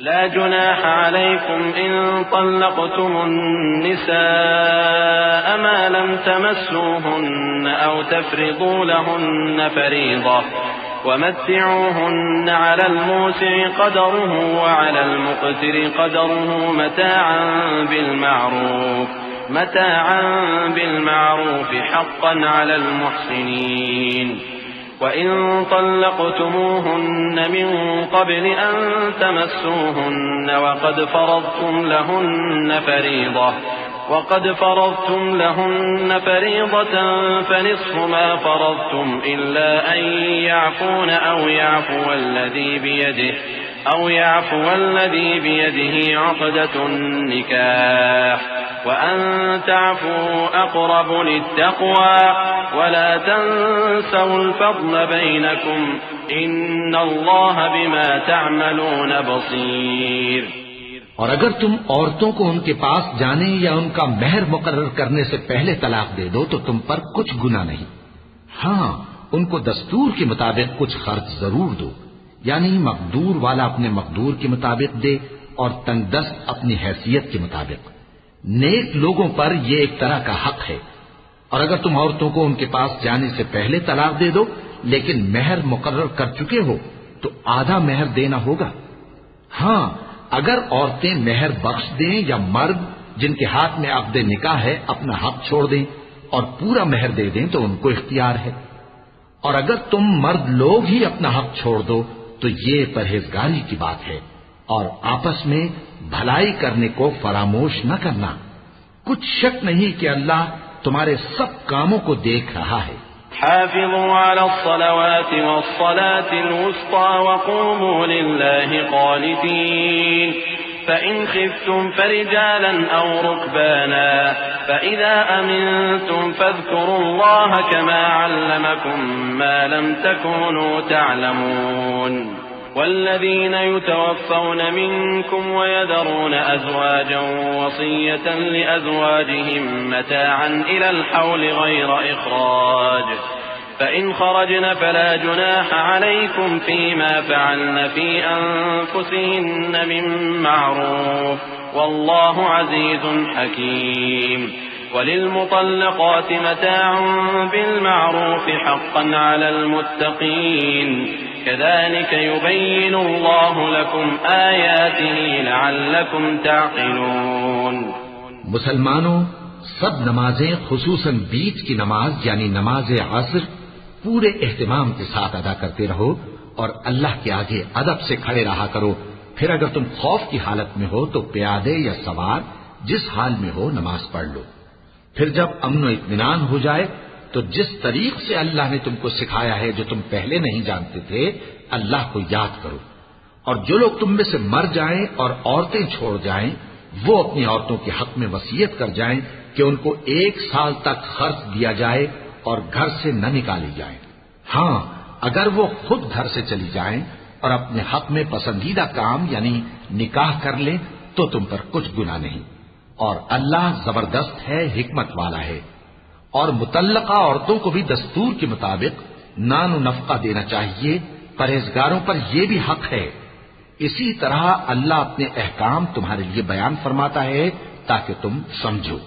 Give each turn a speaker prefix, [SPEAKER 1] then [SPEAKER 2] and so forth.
[SPEAKER 1] لا جناح عليكم إن طلقتم النساء ما لم تمسوهن أو تفرضوا لهن فريضة ومتعوهن على الموسع قدره وعلى المقتر قدره متاعا بالمعروف حقا على المحسنين. وإن طلقتموهن من قبل أن تمسوهن وقد فرضتم لهن فريضة فنصف ما فرضتم إلا أن يعفون أو يعفو الذي بيده عقدة النكاح وأن تعفوا أقرب للتقوى ولا تنسوا الفضل بينكم إن الله بما تعملون بصير.
[SPEAKER 2] اور اگر تم عورتوں کو ان کے پاس جانے یا ان کا مہر مقرر کرنے سے پہلے طلاق دے دو تو تم پر کچھ گناہ نہیں. ہاں ان کو دستور کے مطابق کچھ خرچ ضرور دو، یعنی مقدور والا اپنے مقدور کے مطابق دے اور تنگ دست اپنی حیثیت کے مطابق. نیک لوگوں پر یہ ایک طرح کا حق ہے. اور اگر تم عورتوں کو ان کے پاس جانے سے پہلے طلاق دے دو لیکن مہر مقرر کر چکے ہو تو آدھا مہر دینا ہوگا. ہاں اگر عورتیں مہر بخش دیں یا مرد جن کے ہاتھ میں عقد نکاح ہے اپنا حق چھوڑ دیں اور پورا مہر دے دیں تو ان کو اختیار ہے. اور اگر تم مرد لوگ ہی اپنا حق چھوڑ دو تو یہ پرہیزگاری کی بات ہے. اور آپس میں بھلائی کرنے کو فراموش نہ کرنا. کچھ شک نہیں کہ اللہ تمہارے سب کاموں کو دیکھ رہا ہے.
[SPEAKER 1] حافظوا على الصلوات والصلاة الوسطى وقوموا لله قانتين فإن خفتم فرجالا أو ركبانا فإذا أمنتم فاذكروا الله كما علمكم ما لم تكونوا تعلمون. والذين يتوفون منكم ويذرون أزواجا وصية لأزواجهم متاعا إلى الحول غير إخراج فإن خرجن فلا جناح عليكم فيما فعلن في أنفسهن من معروف والله عزيز حكيم. وللمطلقات متاع بالمعروف حقا على المتقين كذلك يبين الله لكم آياته لعلكم تعقلون.
[SPEAKER 2] مسلمانوں، سب نمازیں خصوصاً بیچ کی نماز یعنی نماز عصر پورے اہتمام کے ساتھ ادا کرتے رہو اور اللہ کے آگے ادب سے کھڑے رہا کرو. پھر اگر تم خوف کی حالت میں ہو تو پیادے یا سوار جس حال میں ہو نماز پڑھ لو. پھر جب امن و اطمینان ہو جائے تو جس طریق سے اللہ نے تم کو سکھایا ہے جو تم پہلے نہیں جانتے تھے اللہ کو یاد کرو. اور جو لوگ تم میں سے مر جائیں اور عورتیں چھوڑ جائیں وہ اپنی عورتوں کے حق میں وصیت کر جائیں کہ ان کو 1 سال تک خرچ دیا جائے اور گھر سے نہ نکالی جائیں. ہاں اگر وہ خود گھر سے چلی جائیں اور اپنے حق میں پسندیدہ کام یعنی نکاح کر لیں تو تم پر کچھ گناہ نہیں. اور اللہ زبردست ہے، حکمت والا ہے. اور مطلقہ عورتوں کو بھی دستور کے مطابق نان و نفقہ دینا چاہیے. پرہیزگاروں پر یہ بھی حق ہے. اسی طرح اللہ اپنے احکام تمہارے لیے بیان فرماتا ہے تاکہ تم سمجھو.